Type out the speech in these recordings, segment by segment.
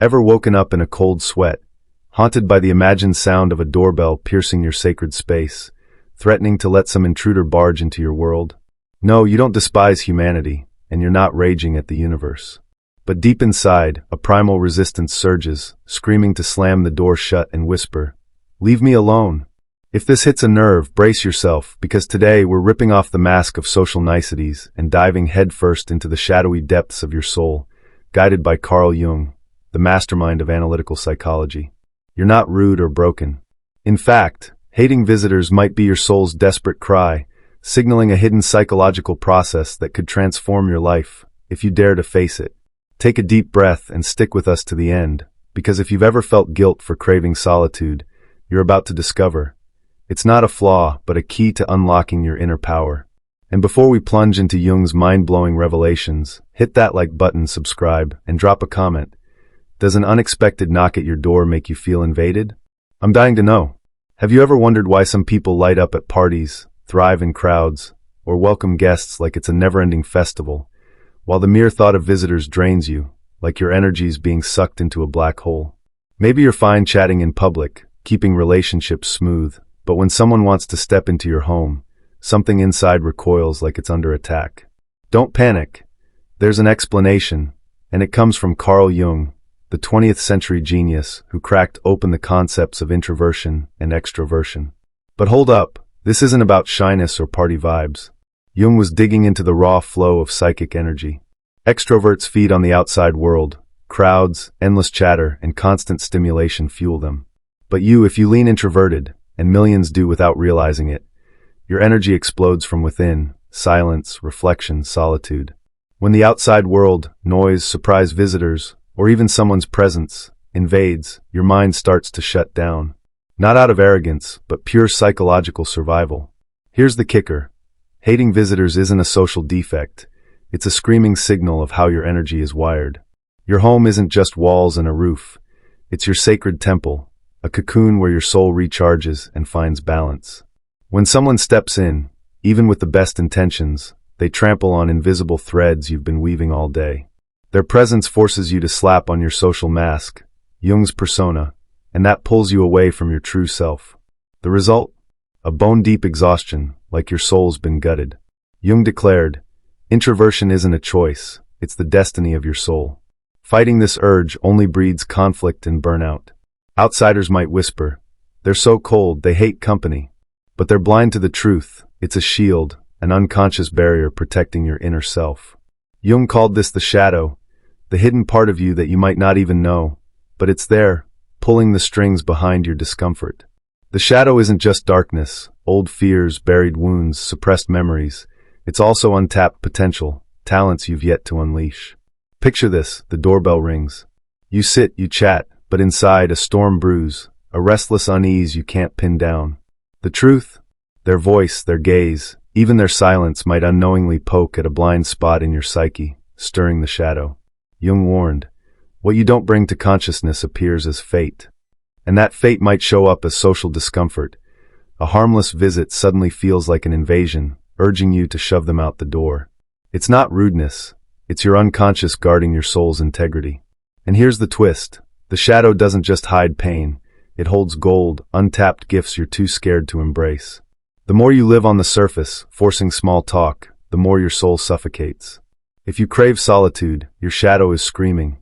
Ever woken up in a cold sweat, haunted by the imagined sound of a doorbell piercing your sacred space, threatening to let some intruder barge into your world? No, you don't despise humanity, and you're not raging at the universe. But deep inside, a primal resistance surges, screaming to slam the door shut and whisper, "Leave me alone." If this hits a nerve, brace yourself, because today we're ripping off the mask of social niceties and diving headfirst into the shadowy depths of your soul, guided by Carl Jung, the mastermind of analytical psychology. You're not rude or broken. In fact, hating visitors might be your soul's desperate cry, signaling a hidden psychological process that could transform your life, if you dare to face it. Take a deep breath and stick with us to the end, because if you've ever felt guilt for craving solitude, you're about to discover it's not a flaw, but a key to unlocking your inner power. And before we plunge into Jung's mind-blowing revelations, hit that like button, subscribe, and drop a comment. Does an unexpected knock at your door make you feel invaded? I'm dying to know. Have you ever wondered why some people light up at parties, thrive in crowds, or welcome guests like it's a never-ending festival, while the mere thought of visitors drains you, like your energy's being sucked into a black hole? Maybe you're fine chatting in public, keeping relationships smooth, but when someone wants to step into your home, something inside recoils like it's under attack. Don't panic. There's an explanation, and it comes from Carl Jung, the 20th century genius who cracked open the concepts of introversion and extroversion. But hold up, this isn't about shyness or party vibes. Jung was digging into the raw flow of psychic energy. Extroverts feed on the outside world. Crowds, endless chatter, and constant stimulation fuel them. But if you lean introverted, and millions do without realizing it, your energy explodes from within: silence, reflection, solitude. When the outside world, noise, surprise visitors, or even someone's presence invades, your mind starts to shut down. Not out of arrogance, but pure psychological survival. Here's the kicker. Hating visitors isn't a social defect. It's a screaming signal of how your energy is wired. Your home isn't just walls and a roof. It's your sacred temple, a cocoon where your soul recharges and finds balance. When someone steps in, even with the best intentions, they trample on invisible threads you've been weaving all day. Their presence forces you to slap on your social mask, Jung's persona, and that pulls you away from your true self. The result? A bone-deep exhaustion, like your soul's been gutted. Jung declared, "Introversion isn't a choice, it's the destiny of your soul." Fighting this urge only breeds conflict and burnout. Outsiders might whisper, "They're so cold, they hate company." But they're blind to the truth. It's a shield, an unconscious barrier protecting your inner self. Jung called this the shadow, the hidden part of you that you might not even know, but it's there, pulling the strings behind your discomfort. The shadow isn't just darkness, old fears, buried wounds, suppressed memories. It's also untapped potential, talents you've yet to unleash. Picture this: the doorbell rings. You sit, you chat, but inside a storm brews, a restless unease you can't pin down. The truth? Their voice, their gaze, even their silence might unknowingly poke at a blind spot in your psyche, stirring the shadow. Jung warned, what you don't bring to consciousness appears as fate. And that fate might show up as social discomfort. A harmless visit suddenly feels like an invasion, urging you to shove them out the door. It's not rudeness. It's your unconscious guarding your soul's integrity. And here's the twist. The shadow doesn't just hide pain. It holds gold, untapped gifts you're too scared to embrace. The more you live on the surface, forcing small talk, the more your soul suffocates. If you crave solitude, your shadow is screaming,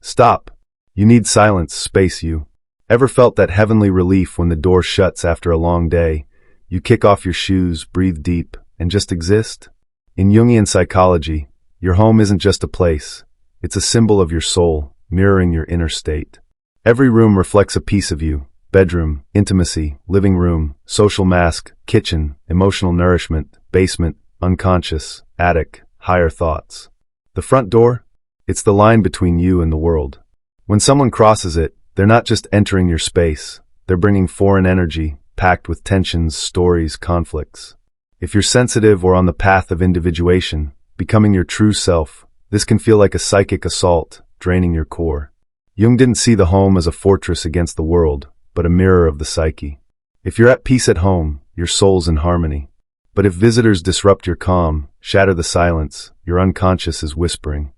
"Stop! You need silence, space you." Ever felt that heavenly relief when the door shuts after a long day? You kick off your shoes, breathe deep, and just exist? In Jungian psychology, your home isn't just a place. It's a symbol of your soul, mirroring your inner state. Every room reflects a piece of you: bedroom, intimacy, living room, social mask, kitchen, emotional nourishment, basement, unconscious, attic, higher thoughts. The front door? It's the line between you and the world. When someone crosses it, they're not just entering your space, they're bringing foreign energy, packed with tensions, stories, conflicts. If you're sensitive or on the path of individuation, becoming your true self, this can feel like a psychic assault, draining your core. Jung didn't see the home as a fortress against the world, but a mirror of the psyche. If you're at peace at home, your soul's in harmony. But if visitors disrupt your calm, shatter the silence, your unconscious is whispering,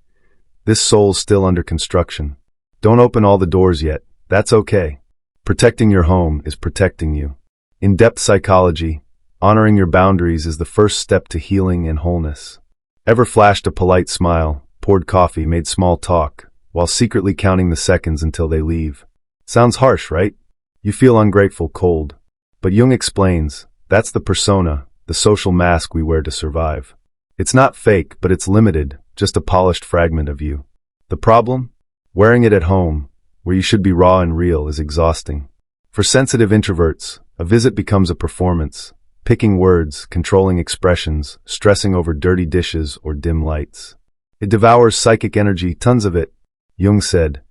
"This soul's still under construction." Don't open all the doors yet. That's okay. Protecting your home is protecting you. In-depth psychology, honoring your boundaries is the first step to healing and wholeness. Ever flashed a polite smile, poured coffee, made small talk, while secretly counting the seconds until they leave? Sounds harsh, right? You feel ungrateful, cold. But Jung explains, that's the persona, the social mask we wear to survive. It's not fake, but it's limited, just a polished fragment of you. The problem? Wearing it at home, where you should be raw and real, is exhausting. For sensitive introverts, a visit becomes a performance, picking words, controlling expressions, stressing over dirty dishes or dim lights. It devours psychic energy, tons of it. Jung said,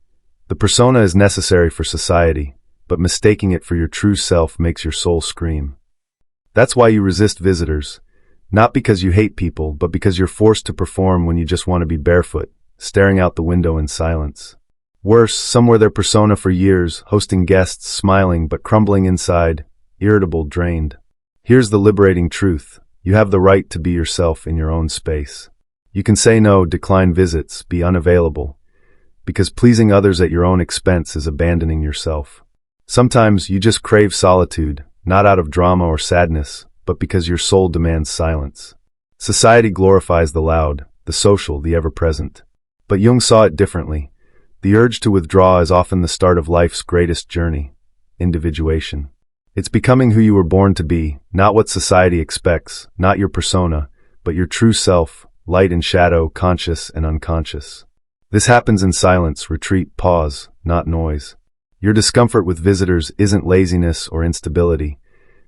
the persona is necessary for society, but mistaking it for your true self makes your soul scream. That's why you resist visitors, not because you hate people, but because you're forced to perform when you just want to be barefoot, staring out the window in silence. Worse, some wear their persona for years, hosting guests, smiling but crumbling inside, irritable, drained. Here's the liberating truth. You have the right to be yourself in your own space. You can say no, decline visits, be unavailable, because pleasing others at your own expense is abandoning yourself. Sometimes you just crave solitude, not out of drama or sadness, but because your soul demands silence. Society glorifies the loud, the social, the ever-present. But Jung saw it differently. The urge to withdraw is often the start of life's greatest journey, individuation. It's becoming who you were born to be, not what society expects, not your persona, but your true self, light and shadow, conscious and unconscious. This happens in silence, retreat, pause, not noise. Your discomfort with visitors isn't laziness or instability.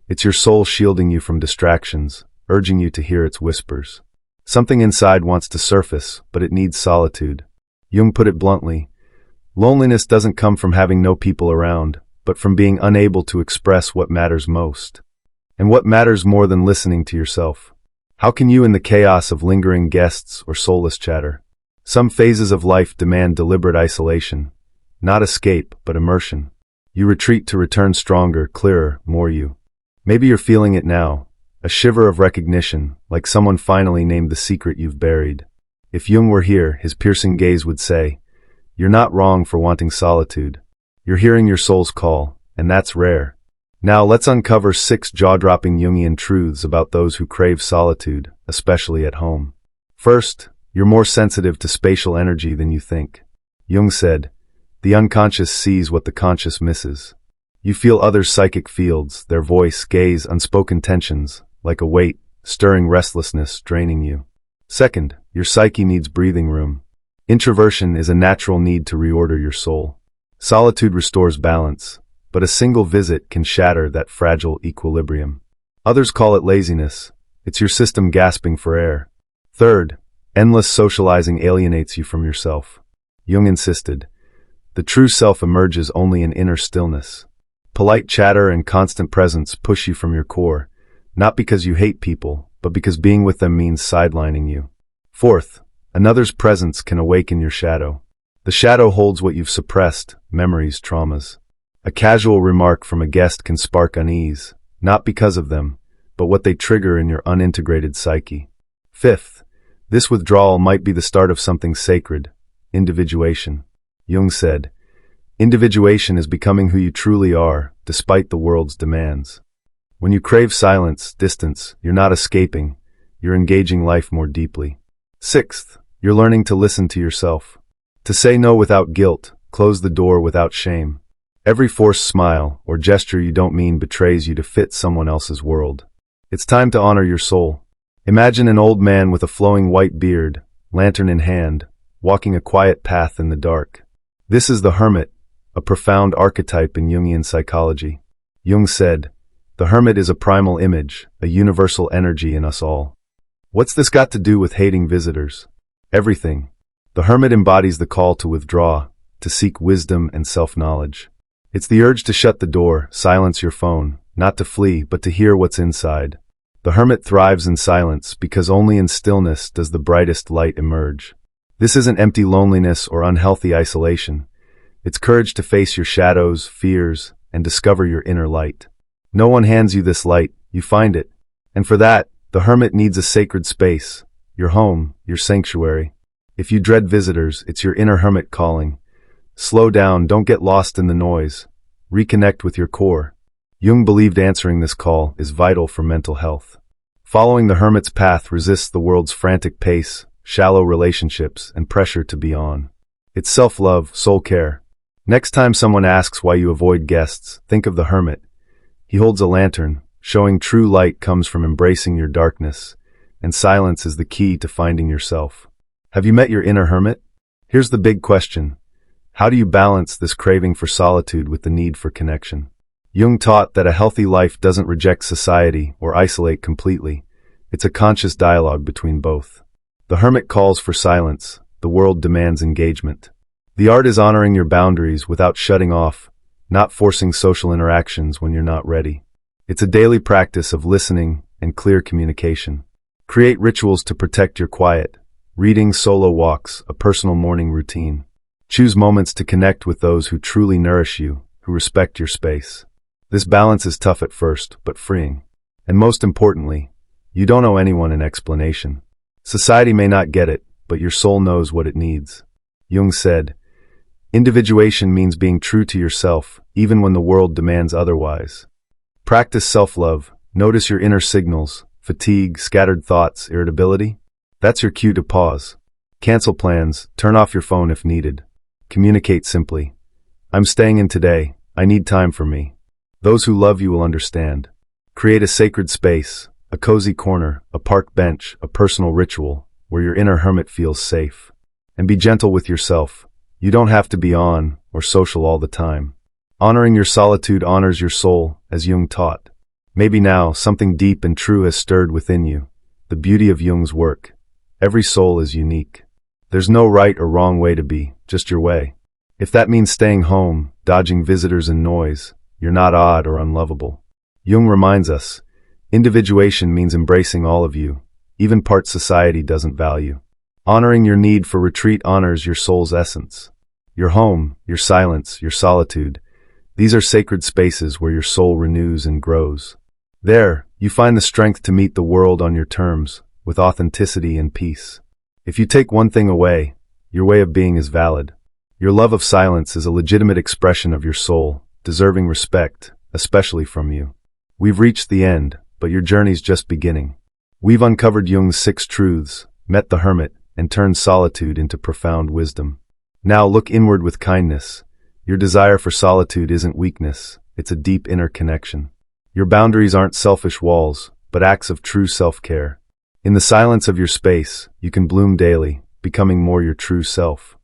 It's your soul shielding you from distractions, urging you to hear its whispers. Something inside wants to surface, but it needs solitude. Jung put it bluntly, loneliness doesn't come from having no people around, but from being unable to express what matters most. And what matters more than listening to yourself? How can you, in the chaos of lingering guests or soulless chatter? Some phases of life demand deliberate isolation, not escape, but immersion. You retreat to return stronger, clearer, more you. Maybe you're feeling it now, a shiver of recognition, like someone finally named the secret you've buried. If Jung were here, his piercing gaze would say, you're not wrong for wanting solitude. You're hearing your soul's call, and that's rare. Now let's uncover 6 jaw-dropping Jungian truths about those who crave solitude, especially at home. First, you're more sensitive to spatial energy than you think. Jung said, the unconscious sees what the conscious misses. You feel others' psychic fields, their voice, gaze, unspoken tensions, like a weight, stirring restlessness, draining you. Second, your psyche needs breathing room. Introversion is a natural need to reorder your soul. Solitude restores balance, but a single visit can shatter that fragile equilibrium. Others call it laziness. It's your system gasping for air. Third, endless socializing alienates you from yourself. Jung insisted, the true self emerges only in inner stillness. Polite chatter and constant presence push you from your core, not because you hate people, but because being with them means sidelining you. Fourth, another's presence can awaken your shadow. The shadow holds what you've suppressed, memories, traumas. A casual remark from a guest can spark unease, not because of them, but what they trigger in your unintegrated psyche. Fifth, this withdrawal might be the start of something sacred, individuation. Jung said, individuation is becoming who you truly are, despite the world's demands. When you crave silence, distance, you're not escaping, you're engaging life more deeply. Sixth, you're learning to listen to yourself. To say no without guilt, close the door without shame. Every forced smile or gesture you don't mean betrays you to fit someone else's world. It's time to honor your soul. Imagine an old man with a flowing white beard, lantern in hand, walking a quiet path in the dark. This is the hermit, a profound archetype in Jungian psychology. Jung said, the hermit is a primal image, a universal energy in us all. What's this got to do with hating visitors? Everything. The hermit embodies the call to withdraw, to seek wisdom and self-knowledge. It's the urge to shut the door, silence your phone, not to flee, but to hear what's inside. The hermit thrives in silence because only in stillness does the brightest light emerge. This isn't empty loneliness or unhealthy isolation. It's courage to face your shadows, fears, and discover your inner light. No one hands you this light, you find it. And for that, the hermit needs a sacred space, your home, your sanctuary. If you dread visitors, it's your inner hermit calling. Slow down, don't get lost in the noise. Reconnect with your core. Jung believed answering this call is vital for mental health. Following the hermit's path resists the world's frantic pace, shallow relationships, and pressure to be on. It's self-love, soul care. Next time someone asks why you avoid guests, think of the hermit. He holds a lantern, showing true light comes from embracing your darkness, and silence is the key to finding yourself. Have you met your inner hermit? Here's the big question. How do you balance this craving for solitude with the need for connection? Jung taught that a healthy life doesn't reject society or isolate completely. It's a conscious dialogue between both. The hermit calls for silence. The world demands engagement. The art is honoring your boundaries without shutting off, not forcing social interactions when you're not ready. It's a daily practice of listening and clear communication. Create rituals to protect your quiet. Reading, solo walks, a personal morning routine. Choose moments to connect with those who truly nourish you, who respect your space. This balance is tough at first, but freeing. And most importantly, you don't owe anyone an explanation. Society may not get it, but your soul knows what it needs. Jung said, "Individuation means being true to yourself, even when the world demands otherwise." Practice self-love. Notice your inner signals, fatigue, scattered thoughts, irritability. That's your cue to pause. Cancel plans, turn off your phone if needed. Communicate simply. I'm staying in today, I need time for me. Those who love you will understand. Create a sacred space, a cozy corner, a park bench, a personal ritual, where your inner hermit feels safe. And be gentle with yourself. You don't have to be on or social all the time. Honoring your solitude honors your soul, as Jung taught. Maybe now something deep and true has stirred within you. The beauty of Jung's work. Every soul is unique. There's no right or wrong way to be, just your way. If that means staying home, dodging visitors and noise, you're not odd or unlovable. Jung reminds us, individuation means embracing all of you, even parts society doesn't value. Honoring your need for retreat honors your soul's essence. Your home, your silence, your solitude, these are sacred spaces where your soul renews and grows. There, you find the strength to meet the world on your terms, with authenticity and peace. If you take one thing away, your way of being is valid. Your love of silence is a legitimate expression of your soul, deserving respect, especially from you. We've reached the end, but your journey's just beginning. We've uncovered Jung's 6 truths, met the hermit, and turned solitude into profound wisdom. Now look inward with kindness. Your desire for solitude isn't weakness, it's a deep inner connection. Your boundaries aren't selfish walls, but acts of true self-care. In the silence of your space, you can bloom daily, becoming more your true self.